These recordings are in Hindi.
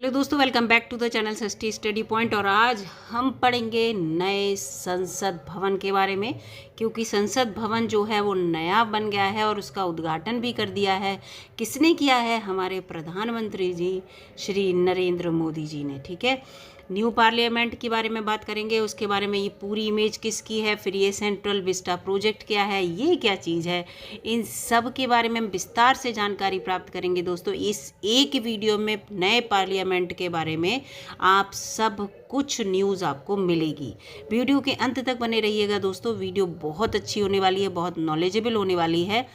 हेलो दोस्तों, welcome back to the channel Sasti study point. और आज हम पढ़ेंगे नए संसद भवन के बारे में, क्योंकि संसद भवन जो है वो नया बन गया है और उसका उद्घाटन भी कर दिया है। किसने किया है? हमारे प्रधानमंत्री जी श्री नरेंद्र मोदी जी ने। ठीक है, न्यू पार्लियामेंट के बारे में बात करेंगे, उसके बारे में ये पूरी इमेज किसकी है, फिर ये सेंट्रल विस्टा प्रोजेक्ट क्या है, ये क्या चीज़ है, इन सब के बारे में हम विस्तार से जानकारी प्राप्त करेंगे। दोस्तों, इस एक वीडियो में नए पार्लियामेंट के बारे में आप सब कुछ न्यूज़ आपको मिलेगी। वीडियो के अंत तक बने रहिएगा दोस्तों, वीडियो बहुत अच्छी होने वाली है, बहुत नॉलेजेबल होने वाली है।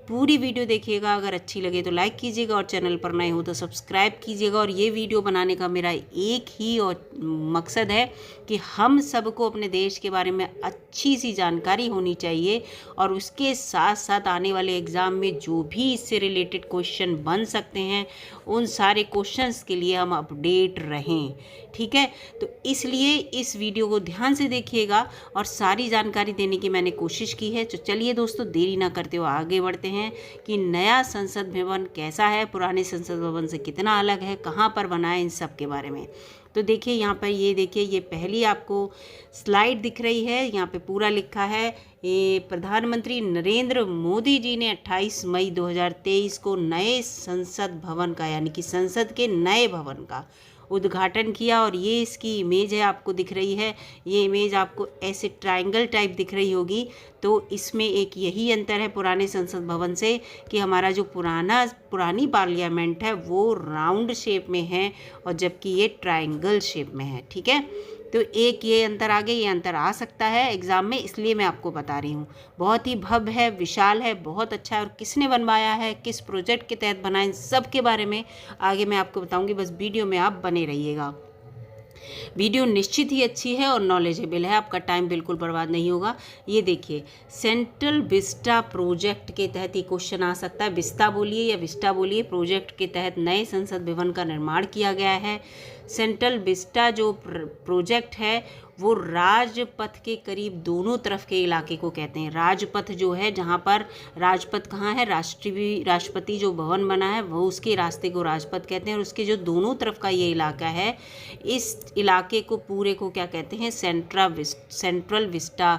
पूरी वीडियो देखिएगा, अगर अच्छी लगे तो लाइक कीजिएगा और चैनल पर नए हो तो सब्सक्राइब कीजिएगा। और ये वीडियो बनाने का मेरा एक ही और मकसद है कि हम सबको अपने देश के बारे में अच्छी सी जानकारी होनी चाहिए, और उसके साथ साथ आने वाले एग्ज़ाम में जो भी इससे रिलेटेड क्वेश्चन बन सकते हैं उन सारे क्वेश्चंस के लिए हम अपडेट रहें। ठीक है, तो इसलिए इस वीडियो को ध्यान से देखिएगा और सारी जानकारी देने की मैंने कोशिश की है। तो चलिए दोस्तों, देरी ना करते हुए आगे बढ़ते हैं कि नया संसद भवन कैसा है, पुराने संसद भवन से कितना अलग है, कहाँ पर बना है, इन सब के बारे में। तो देखिए यहाँ पर, ये देखिए, ये पहली आपको स्लाइड दिख रही है, यहाँ पे पूरा लिखा है। ये प्रधानमंत्री नरेंद्र मोदी जी ने 28 मई 2023 को नए संसद भवन का, यानी कि संसद के नए भवन का उद्घाटन किया। और ये इसकी इमेज है, आपको दिख रही है। ये इमेज आपको ऐसे ट्रायंगल टाइप दिख रही होगी। तो इसमें एक यही अंतर है पुराने संसद भवन से, कि हमारा जो पुरानी पार्लियामेंट है वो राउंड शेप में है, और जबकि ये ट्रायंगल शेप में है। ठीक है, तो एक ये अंतर आगे, ये अंतर आ सकता है एग्ज़ाम में, इसलिए मैं आपको बता रही हूँ। बहुत ही भव्य है, विशाल है, बहुत अच्छा है। और किसने बनवाया है, किस प्रोजेक्ट के तहत बना है, इन सब के बारे में आगे मैं आपको बताऊँगी। बस वीडियो में आप बने रहिएगा। वीडियो निश्चित ही अच्छी है और नॉलेजेबल है, आपका टाइम बिल्कुल बर्बाद नहीं होगा। ये देखिए, सेंट्रल विस्टा प्रोजेक्ट के तहत ये क्वेश्चन आ सकता है। विस्टा बोलिए या विस्टा बोलिए, प्रोजेक्ट के तहत नए संसद भवन का निर्माण किया गया है। सेंट्रल विस्टा जो प्रोजेक्ट है वो राजपथ के करीब दोनों तरफ के इलाके को कहते हैं। राजपथ जो है, जहाँ पर राजपथ कहाँ है, राष्ट्रपति जो भवन बना है वो, उसके रास्ते को राजपथ कहते हैं। और उसके जो दोनों तरफ का ये इलाका है, इस इलाके को पूरे को क्या कहते हैं, सेंट्रल विस्टा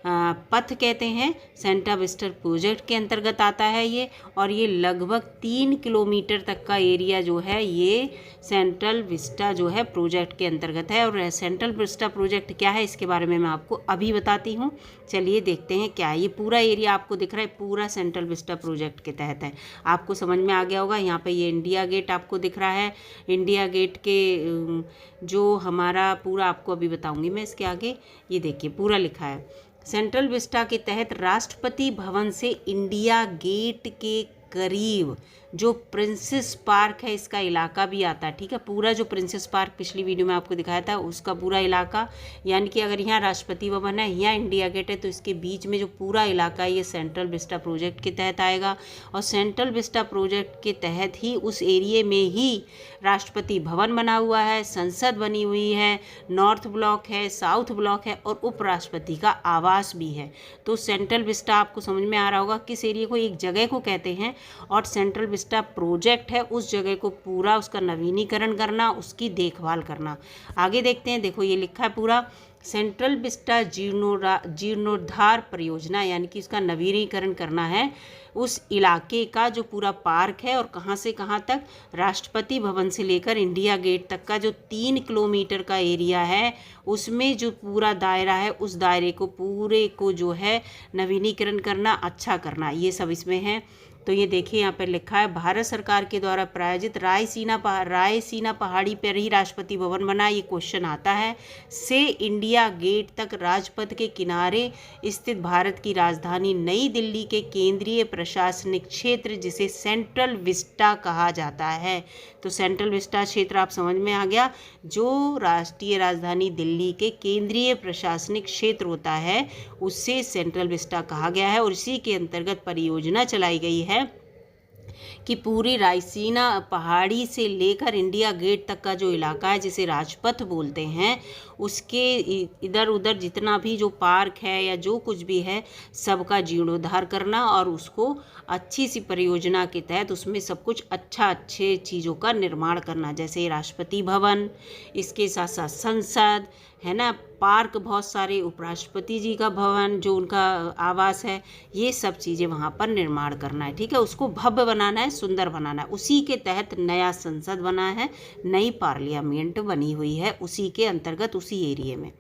पथ कहते हैं। सेंट्रल विस्टा प्रोजेक्ट के अंतर्गत आता है ये। और ये लगभग 3 किलोमीटर तक का एरिया जो है, ये सेंट्रल विस्टा जो है प्रोजेक्ट के अंतर्गत है। और सेंट्रल विस्टा प्रोजेक्ट क्या है, इसके बारे में मैं आपको अभी बताती हूँ। चलिए देखते हैं क्या ये पूरा एरिया आपको दिख रहा है, पूरा सेंट्रल विस्टा प्रोजेक्ट के तहत है। आपको समझ में आ गया होगा। यहाँ पे ये इंडिया गेट आपको दिख रहा है। इंडिया गेट के जो हमारा पूरा, आपको अभी बताऊँगी मैं इसके आगे। ये देखिए पूरा लिखा है, सेंट्रल विस्टा के तहत राष्ट्रपति भवन से इंडिया गेट के करीब जो प्रिंसेस पार्क है, इसका इलाका भी आता है। ठीक है, पूरा जो प्रिंसेस पार्क पिछली वीडियो में आपको दिखाया था, उसका पूरा इलाका, यानी कि अगर यहाँ राष्ट्रपति भवन है, यहाँ इंडिया गेट है, तो इसके बीच में जो पूरा इलाका है ये सेंट्रल विस्टा प्रोजेक्ट के तहत आएगा। और सेंट्रल विस्टा प्रोजेक्ट के तहत ही उस एरिए में ही राष्ट्रपति भवन बना हुआ है, संसद बनी हुई है, नॉर्थ ब्लॉक है, साउथ ब्लॉक है, और उपराष्ट्रपति का आवास भी है। तो सेंट्रल विस्टा आपको समझ में आ रहा होगा किस एरिया को, एक जगह को कहते हैं। और सेंट्रल विस्टा प्रोजेक्ट है उस जगह को पूरा उसका नवीनीकरण करना, उसकी देखभाल करना। आगे देखते हैं, देखो ये लिखा है पूरा, सेंट्रल विस्टा जीर्णोद्धार परियोजना, यानी कि उसका नवीनीकरण करना है उस इलाके का जो पूरा पार्क है। और कहाँ से कहाँ तक, राष्ट्रपति भवन से लेकर इंडिया गेट तक का जो 3 किलोमीटर का एरिया है, उसमें जो पूरा दायरा है, उस दायरे को पूरे को जो है नवीनीकरण करना, अच्छा करना, ये सब इसमें है। तो ये देखिए यहाँ पर लिखा है, भारत सरकार के द्वारा प्रायोजित रायसीना पहाड़ी पर ही राष्ट्रपति भवन बना। ये क्वेश्चन आता है। से इंडिया गेट तक राजपथ के किनारे स्थित भारत की राजधानी नई दिल्ली के केंद्रीय प्रशासनिक क्षेत्र, जिसे सेंट्रल विस्टा कहा जाता है। तो सेंट्रल विस्टा क्षेत्र आप समझ में आ गया, जो राष्ट्रीय राजधानी दिल्ली के केंद्रीय प्रशासनिक क्षेत्र होता है, उससे सेंट्रल विस्टा कहा गया है। और इसी के अंतर्गत परियोजना चलाई गई है कि पूरी रायसीना पहाड़ी से लेकर इंडिया गेट तक का जो इलाका है जिसे राजपथ बोलते हैं, उसके इधर उधर जितना भी जो पार्क है या जो कुछ भी है सबका जीर्णोद्धार करना और उसको अच्छी सी परियोजना के तहत उसमें सब कुछ अच्छे चीज़ों का निर्माण करना, जैसे राष्ट्रपति भवन, इसके साथ साथ संसद है ना, पार्क बहुत सारे, उपराष्ट्रपति जी का भवन जो उनका आवास है, ये सब चीज़ें वहाँ पर निर्माण करना है। ठीक है, उसको भव्य बनाना है, सुंदर बनाना है। उसी के तहत नया संसद बना है, नई पार्लियामेंट बनी हुई है उसी के अंतर्गत, उसी एरिया में।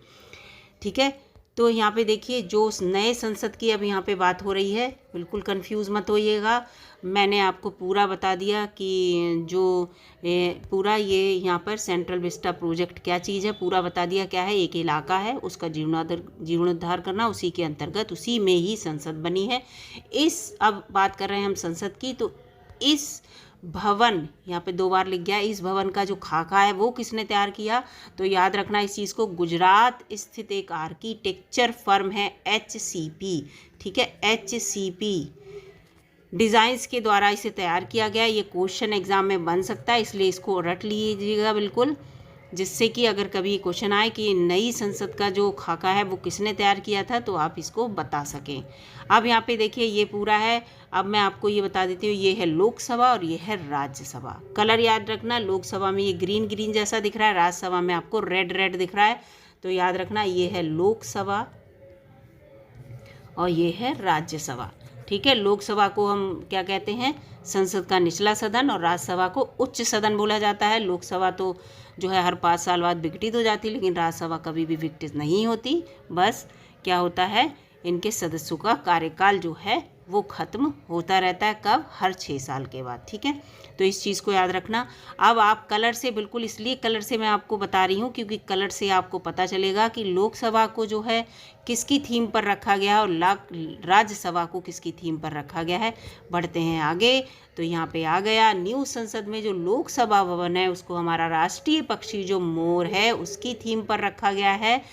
ठीक है, तो यहाँ पे देखिए जो नए संसद की अब यहाँ पे बात हो रही है, बिल्कुल कंफ्यूज मत होइएगा। मैंने आपको पूरा बता दिया कि जो पूरा ये यहाँ पर सेंट्रल विस्टा प्रोजेक्ट क्या चीज़ है, पूरा बता दिया क्या है। एक इलाका है, उसका जीर्णोद्धार करना, उसी के अंतर्गत उसी में ही संसद बनी है। अब बात कर रहे हैं हम संसद की, तो इस भवन यहाँ पे 2 बार लिख गया, इस भवन का जो खाका है वो किसने तैयार किया, तो याद रखना इस चीज़ को, गुजरात स्थित एक आर्किटेक्चर फर्म है HCP। ठीक है, HCP डिज़ाइंस के द्वारा इसे तैयार किया गया। ये क्वेश्चन एग्जाम में बन सकता है, इसलिए इसको रट लीजिएगा बिल्कुल, जिससे कि अगर कभी क्वेश्चन आए कि नई संसद का जो खाका है वो किसने तैयार किया था, तो आप इसको बता सकें। अब यहाँ पे देखिए ये पूरा है। अब मैं आपको ये बता देती हूँ, ये है लोकसभा और ये है राज्यसभा। कलर याद रखना, लोकसभा में ये ग्रीन ग्रीन जैसा दिख रहा है, राज्यसभा में आपको रेड रेड दिख रहा है। तो याद रखना ये है लोकसभा और ये है राज्यसभा। ठीक है, लोकसभा को हम क्या कहते हैं, संसद का निचला सदन, और राज्यसभा को उच्च सदन बोला जाता है। लोकसभा तो जो है हर 5 साल बाद विघटित हो जाती है, लेकिन राज्यसभा कभी भी विघटित नहीं होती। बस क्या होता है, इनके सदस्यों का कार्यकाल जो है वो खत्म होता रहता है, कब, हर 6 साल के बाद। ठीक है, तो इस चीज़ को याद रखना। अब आप कलर से, बिल्कुल इसलिए कलर से मैं आपको बता रही हूँ क्योंकि कलर से आपको पता चलेगा कि लोकसभा को जो है किसकी थीम पर रखा गया है और राज्यसभा को किसकी थीम पर रखा गया है। बढ़ते हैं आगे, तो यहाँ पे आ गया न्यू संसद में जो लोकसभा भवन है उसको हमारा राष्ट्रीय पक्षी जो मोर है उसकी थीम पर रखा गया है,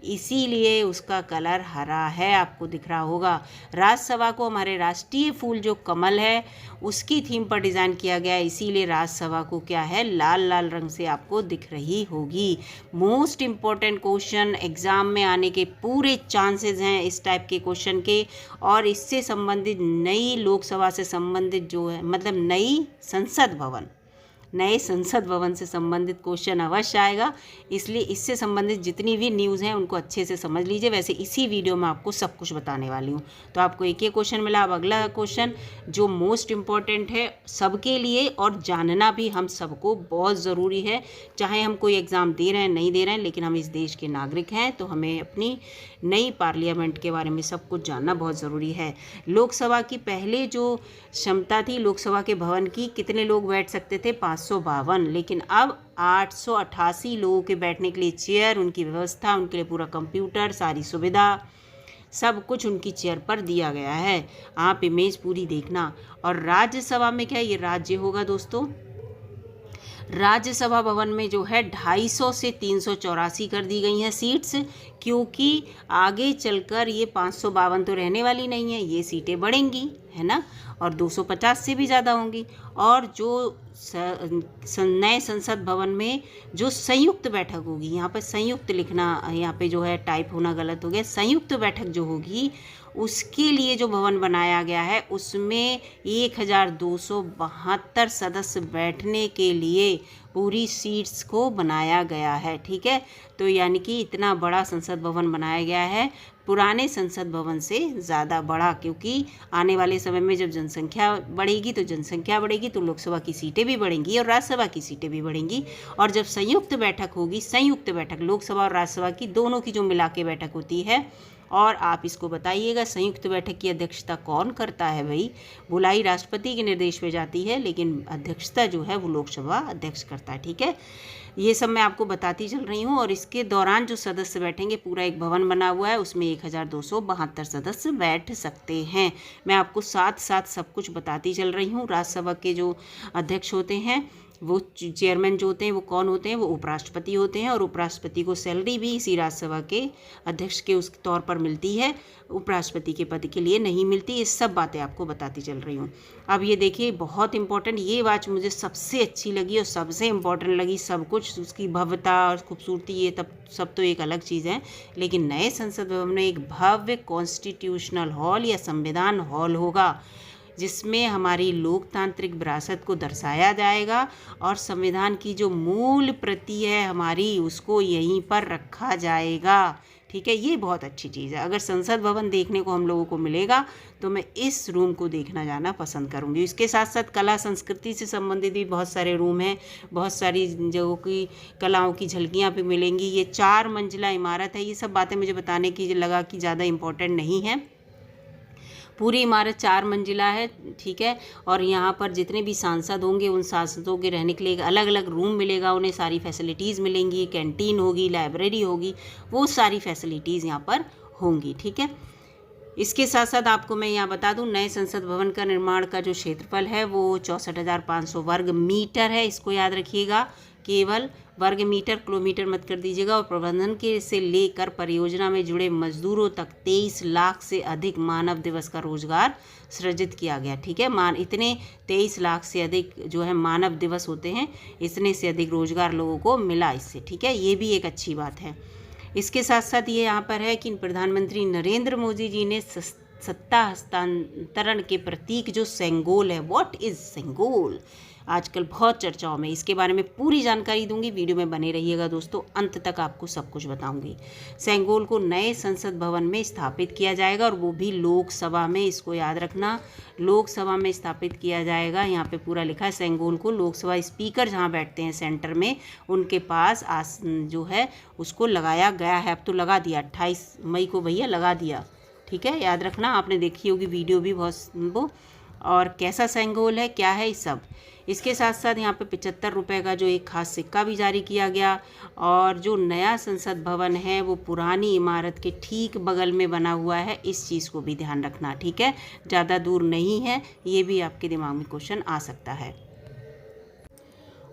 इसीलिए उसका कलर हरा है, आपको दिख रहा होगा। राज्यसभा को हमारे राष्ट्रीय फूल जो कमल है उसकी थीम पर डिज़ाइन किया गया है, इसीलिए राज्यसभा को क्या है, लाल लाल रंग से आपको दिख रही होगी। मोस्ट इम्पॉर्टेंट क्वेश्चन एग्ज़ाम में आने के पूरे चांसेस हैं इस टाइप के क्वेश्चन के, और इससे संबंधित नई लोकसभा से संबंधित जो है, मतलब नए संसद भवन से संबंधित क्वेश्चन अवश्य आएगा, इसलिए इससे संबंधित जितनी भी न्यूज़ हैं उनको अच्छे से समझ लीजिए। वैसे इसी वीडियो में आपको सब कुछ बताने वाली हूँ। तो आपको एक क्वेश्चन मिला। अब अगला क्वेश्चन जो मोस्ट इम्पॉर्टेंट है सबके लिए, और जानना भी हम सबको बहुत ज़रूरी है, चाहे हम कोई एग्ज़ाम दे रहे हैं नहीं दे रहे हैं, लेकिन हम इस देश के नागरिक हैं, तो हमें अपनी नई पार्लियामेंट के बारे में सब कुछ जानना बहुत ज़रूरी है। लोकसभा की पहले जो क्षमता थी लोकसभा के भवन की, कितने लोग बैठ सकते थे, 552, लेकिन अब 888 लोगों के बैठने के लिए चेयर, उनकी व्यवस्था, उनके लिए पूरा कंप्यूटर, सारी सुविधा, सब कुछ उनकी चेयर पर दिया गया है। आप इमेज पूरी देखना। और राज्यसभा में क्या, ये राज्य होगा दोस्तों, राज्यसभा भवन में जो है 250 से 384 कर दी गई हैं सीट्स, क्योंकि आगे चलकर ये 552 तो रहने वाली नहीं है, ये सीटें बढ़ेंगी, है ना, और 250 से भी ज़्यादा होंगी। और जो नए संसद भवन में जो संयुक्त बैठक होगी, यहाँ पर संयुक्त लिखना, यहाँ पे जो है टाइप होना गलत हो गया, संयुक्त बैठक जो होगी उसके लिए जो भवन बनाया गया है उसमें 1272 सदस्य बैठने के लिए पूरी सीट्स को बनाया गया है। ठीक है, तो यानी कि इतना बड़ा संसद भवन बनाया गया है, पुराने संसद भवन से ज़्यादा बड़ा, क्योंकि आने वाले समय में जब जनसंख्या बढ़ेगी तो लोकसभा की सीटें भी बढ़ेंगी और राज्यसभा की सीटें भी बढ़ेंगी। और जब संयुक्त बैठक होगी, संयुक्त बैठक लोकसभा और राज्यसभा की दोनों की जो मिला के बैठक होती है, और आप इसको बताइएगा संयुक्त बैठक की अध्यक्षता कौन करता है भाई, बुलाई राष्ट्रपति के निर्देश पे जाती है, लेकिन अध्यक्षता जो है वो लोकसभा अध्यक्ष करता है। ठीक है, ये सब मैं आपको बताती चल रही हूँ। और इसके दौरान जो सदस्य बैठेंगे, पूरा एक भवन बना हुआ है, उसमें 1272 सदस्य बैठ सकते हैं। मैं आपको साथ साथ सब कुछ बताती चल रही हूँ। राज्यसभा के जो अध्यक्ष होते हैं वो चेयरमैन जो होते हैं वो कौन होते हैं, वो उपराष्ट्रपति होते हैं, और उपराष्ट्रपति को सैलरी भी इसी राज्यसभा के अध्यक्ष के उस तौर पर मिलती है, उपराष्ट्रपति के पद के लिए नहीं मिलती। ये सब बातें आपको बताती चल रही हूँ। अब ये देखिए बहुत इंपॉर्टेंट, ये बात मुझे सबसे अच्छी लगी और सबसे इम्पॉर्टेंट लगी। सब कुछ उसकी भव्यता और खूबसूरती ये तब सब तो एक अलग चीज़ है, लेकिन नए संसद भवन में एक भव्य कॉन्स्टिट्यूशनल हॉल या संविधान हॉल होगा, जिसमें हमारी लोकतांत्रिक विरासत को दर्शाया जाएगा और संविधान की जो मूल प्रति है हमारी, उसको यहीं पर रखा जाएगा। ठीक है, ये बहुत अच्छी चीज़ है। अगर संसद भवन देखने को हम लोगों को मिलेगा तो मैं इस रूम को देखना जाना पसंद करूँगी। इसके साथ साथ कला संस्कृति से संबंधित भी बहुत सारे रूम हैं, बहुत सारी जगहों की कलाओं की झलकियाँ भी मिलेंगी। ये 4 मंजिला इमारत है। ये सब बातें मुझे बताने की लगा कि ज़्यादा इम्पोर्टेंट नहीं है। पूरी इमारत 4 मंजिला है, ठीक है, और यहाँ पर जितने भी सांसद होंगे उन सांसदों के रहने के लिए एक अलग अलग रूम मिलेगा, उन्हें सारी फैसिलिटीज़ मिलेंगी, कैंटीन होगी, लाइब्रेरी होगी, वो सारी फैसिलिटीज़ यहाँ पर होंगी। ठीक है, इसके साथ साथ आपको मैं यहाँ बता दूँ, नए संसद भवन का निर्माण का जो क्षेत्रफल है वो 64,500 वर्ग मीटर है। इसको याद रखिएगा, केवल वर्ग मीटर, किलोमीटर मत कर दीजिएगा। और प्रबंधन के से लेकर परियोजना में जुड़े मजदूरों तक 23 लाख से अधिक मानव दिवस का रोजगार सृजित किया गया। ठीक है, इतने 23 लाख से अधिक जो है मानव दिवस होते हैं, इतने से अधिक रोजगार लोगों को मिला इससे। ठीक है, ये भी एक अच्छी बात है। इसके साथ साथ ये यहाँ पर है कि प्रधानमंत्री नरेंद्र मोदी जी ने सत्ता हस्तांतरण के प्रतीक जो सेंगोल है, व्हाट इज़ सेंगोल, आजकल बहुत चर्चाओं में, इसके बारे में पूरी जानकारी दूंगी। वीडियो में बने रहिएगा दोस्तों, अंत तक आपको सब कुछ बताऊंगी। सेंगोल को नए संसद भवन में स्थापित किया जाएगा और वो भी लोकसभा में। इसको याद रखना, लोकसभा में स्थापित किया जाएगा। यहाँ पे पूरा लिखा है, सेंगोल को लोकसभा स्पीकर जहाँ बैठते हैं सेंटर में, उनके पास जो है उसको लगाया गया है। अब तो लगा दिया, 28 मई को भैया लगा दिया। ठीक है, याद रखना, आपने देखी होगी वीडियो भी बहुत वो। और कैसा सेंगोल है, क्या है, सब। इसके साथ साथ यहाँ पे 75 रुपये का जो एक खास सिक्का भी जारी किया गया। और जो नया संसद भवन है वो पुरानी इमारत के ठीक बगल में बना हुआ है, इस चीज़ को भी ध्यान रखना। ठीक है, ज़्यादा दूर नहीं है, ये भी आपके दिमाग में क्वेश्चन आ सकता है।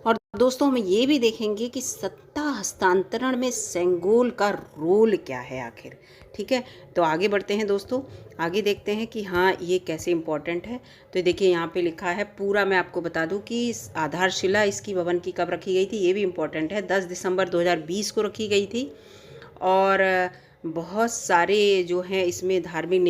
और दोस्तों हम ये भी देखेंगे कि सत्ता हस्तांतरण में सेंगोल का रोल क्या है आखिर। ठीक है, तो आगे बढ़ते हैं दोस्तों, आगे देखते हैं कि हाँ ये कैसे इम्पोर्टेंट है। तो देखिए यहाँ पे लिखा है, पूरा मैं आपको बता दूं कि आधारशिला इसकी भवन की कब रखी गई थी, ये भी इम्पोर्टेंट है। 10 दिसंबर 2020 को रखी गई थी। और बहुत सारे जो हैं इसमें धार्मिक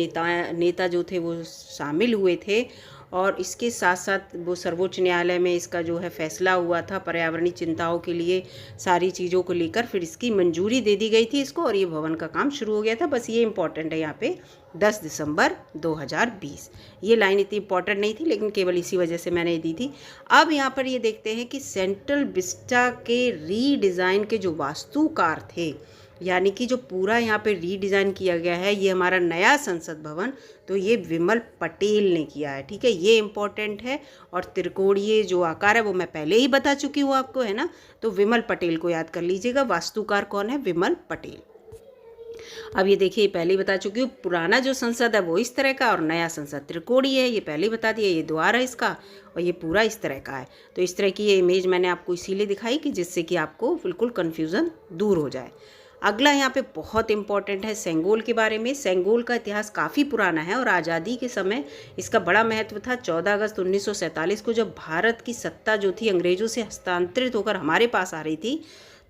नेता जो थे वो शामिल हुए थे। और इसके साथ साथ वो सर्वोच्च न्यायालय में इसका जो है फैसला हुआ था पर्यावरणीय चिंताओं के लिए, सारी चीज़ों को लेकर, फिर इसकी मंजूरी दे दी गई थी इसको, और ये भवन का काम शुरू हो गया था। बस ये इंपॉर्टेंट है यहाँ पे, 10 दिसंबर 2020। ये लाइन इतनी इंपॉर्टेंट नहीं थी, लेकिन केवल इसी वजह से मैंने दी थी। अब यहाँ पर ये देखते हैं कि सेंट्रल विस्टा के रीडिज़ाइन के जो वास्तुकार थे, यानी कि जो पूरा यहाँ पे रीडिज़ाइन किया गया है ये हमारा नया संसद भवन, तो ये विमल पटेल ने किया है। ठीक है, ये इम्पोर्टेंट है। और त्रिकोणीय जो आकार है वो मैं पहले ही बता चुकी हूँ आपको, है ना, तो विमल पटेल को याद कर लीजिएगा। वास्तुकार कौन है, विमल पटेल। अब ये देखिए, पहले ही बता चुकी हूँ, पुराना जो संसद है वो इस तरह का और नया संसद त्रिकोणीय है, ये पहले ही बता दिया। ये द्वार है इसका और ये पूरा इस तरह का है। तो इस तरह की ये इमेज मैंने आपको इसीलिए दिखाई कि जिससे कि आपको बिल्कुल कन्फ्यूज़न दूर हो जाए। अगला यहाँ पे बहुत इंपॉर्टेंट है सेंगोल के बारे में। सेंगोल का इतिहास काफ़ी पुराना है और आज़ादी के समय इसका बड़ा महत्व था। 14 अगस्त 1947 को जब भारत की सत्ता जो थी अंग्रेज़ों से हस्तांतरित होकर हमारे पास आ रही थी,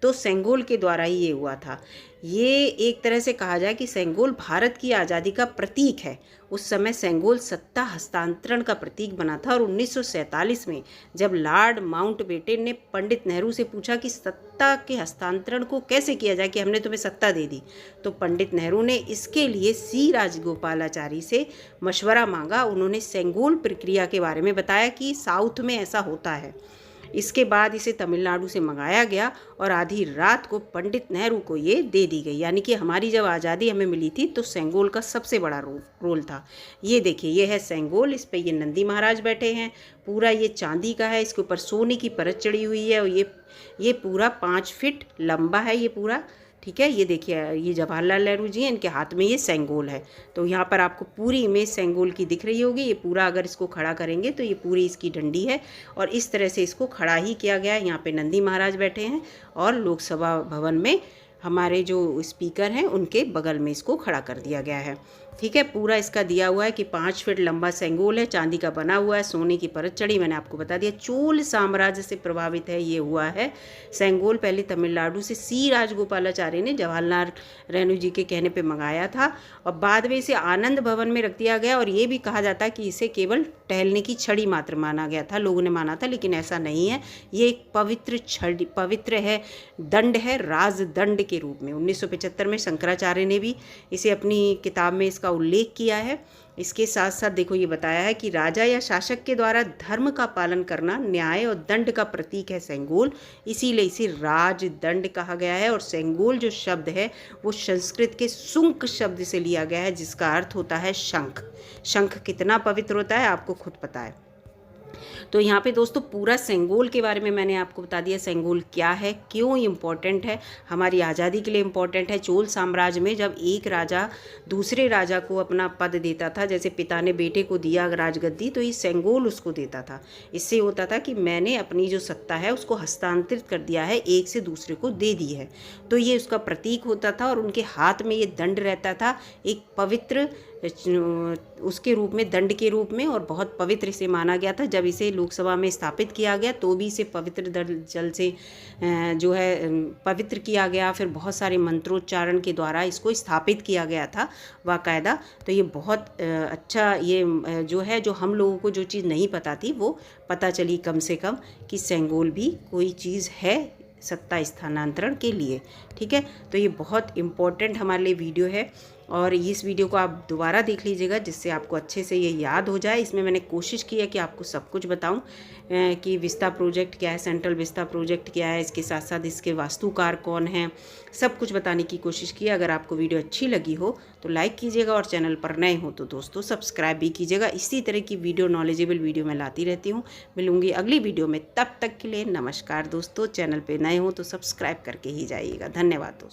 तो सेंगोल के द्वारा ही ये हुआ था। ये एक तरह से कहा जाए कि सेंगोल भारत की आज़ादी का प्रतीक है। उस समय सेंगोल सत्ता हस्तांतरण का प्रतीक बना था। और 1947 में जब लॉर्ड माउंटबेटन ने पंडित नेहरू से पूछा कि सत्ता के हस्तांतरण को कैसे किया जाए, कि हमने तुम्हें सत्ता दे दी, तो पंडित नेहरू ने इसके लिए सी राजगोपालाचारी से मशवरा मांगा। उन्होंने सेंगोल प्रक्रिया के बारे में बताया कि साउथ में ऐसा होता है। इसके बाद इसे तमिलनाडु से मंगाया गया और आधी रात को पंडित नेहरू को ये दे दी गई। यानी कि हमारी जब आज़ादी हमें मिली थी तो सेंगोल का सबसे बड़ा रोल था। ये देखिए, ये है सेंगोल, इस पे ये नंदी महाराज बैठे हैं। पूरा ये चांदी का है, इसके ऊपर सोने की परत चढ़ी हुई है। और ये पूरा 5 फीट लंबा है, ये पूरा ठीक है, ये देखिए ये जवाहरलाल नेहरू जी हैं, इनके हाथ में ये सेंगोल है। तो यहाँ पर आपको पूरी इमेज सेंगोल की दिख रही होगी। ये पूरा अगर इसको खड़ा करेंगे तो ये पूरी इसकी डंडी है और इस तरह से इसको खड़ा ही किया गया है। यहाँ पे नंदी महाराज बैठे हैं और लोकसभा भवन में हमारे जो स्पीकर हैं उनके बगल में इसको खड़ा कर दिया गया है। ठीक है, पूरा इसका दिया हुआ है कि 5 फीट लंबा सेंगोल है, चांदी का बना हुआ है, सोने की परत चढ़ी, मैंने आपको बता दिया। चोल साम्राज्य से प्रभावित है ये हुआ है सेंगोल। पहले तमिलनाडु से सी राजगोपालाचार्य ने जवाहरलाल नेहरू जी के कहने पे मंगाया था और बाद में इसे आनंद भवन में रख दिया गया। और ये भी कहा जाता है कि इसे केवल टहलने की छड़ी मात्र माना गया था, लोगों ने माना था, लेकिन ऐसा नहीं है। ये एक पवित्र छड़ी, पवित्र है, दंड है, राजदंड के रूप में। 1975 में शंकराचार्य ने भी इसे अपनी किताब में इसका उल्लेख किया है। इसके साथ साथ देखो ये बताया है कि राजा या शासक के द्वारा धर्म का पालन करना, न्याय और दंड का प्रतीक है सेंगोल, इसीलिए इसे राजदंड कहा गया है। और सेंगोल जो शब्द है वो संस्कृत के सुंक शब्द से लिया गया है, जिसका अर्थ होता है शंख। शंख कितना पवित्र होता है आपको खुद पता है। तो यहाँ पे दोस्तों पूरा सेंगोल के बारे में मैंने आपको बता दिया, सेंगोल क्या है, क्यों इम्पोर्टेंट है, हमारी आज़ादी के लिए इम्पोर्टेंट है। चोल साम्राज्य में जब एक राजा दूसरे राजा को अपना पद देता था, जैसे पिता ने बेटे को दिया राजगद्दी, तो ये सेंगोल उसको देता था। इससे होता था कि मैंने अपनी जो सत्ता है उसको हस्तांतरित कर दिया है, एक से दूसरे को दे दी है। तो ये उसका प्रतीक होता था और उनके हाथ में ये दंड रहता था, एक पवित्र उसके रूप में, दंड के रूप में, और बहुत पवित्र इसे माना गया था। जब इसे लोकसभा में स्थापित किया गया तो भी इसे पवित्र जल से जो है पवित्र किया गया। फिर बहुत सारे मंत्रोच्चारण के द्वारा इसको स्थापित किया गया था बाकायदा। तो ये बहुत अच्छा, ये जो है, जो हम लोगों को जो चीज़ नहीं पता थी वो पता चली कम से कम, कि सेंगोल भी कोई चीज़ है सत्ता स्थानांतरण के लिए। ठीक है, तो ये बहुत इम्पोर्टेंट हमारे लिए वीडियो है और इस वीडियो को आप दोबारा देख लीजिएगा जिससे आपको अच्छे से ये याद हो जाए। इसमें मैंने कोशिश की है कि आपको सब कुछ बताऊं कि विस्ता प्रोजेक्ट क्या है, सेंट्रल विस्ता प्रोजेक्ट क्या है, इसके साथ साथ इसके वास्तुकार कौन हैं, सब कुछ बताने की कोशिश की है। अगर आपको वीडियो अच्छी लगी हो तो लाइक कीजिएगा और चैनल पर नए हो तो दोस्तों सब्सक्राइब भी कीजिएगा। इसी तरह की वीडियो, नॉलेजेबल वीडियो मैं लाती रहती हूँ। मिलूंगी अगली वीडियो में, तब तक के लिए नमस्कार दोस्तों। चैनल पर नए हो तो सब्सक्राइब करके ही जाइएगा। धन्यवाद दोस्तों।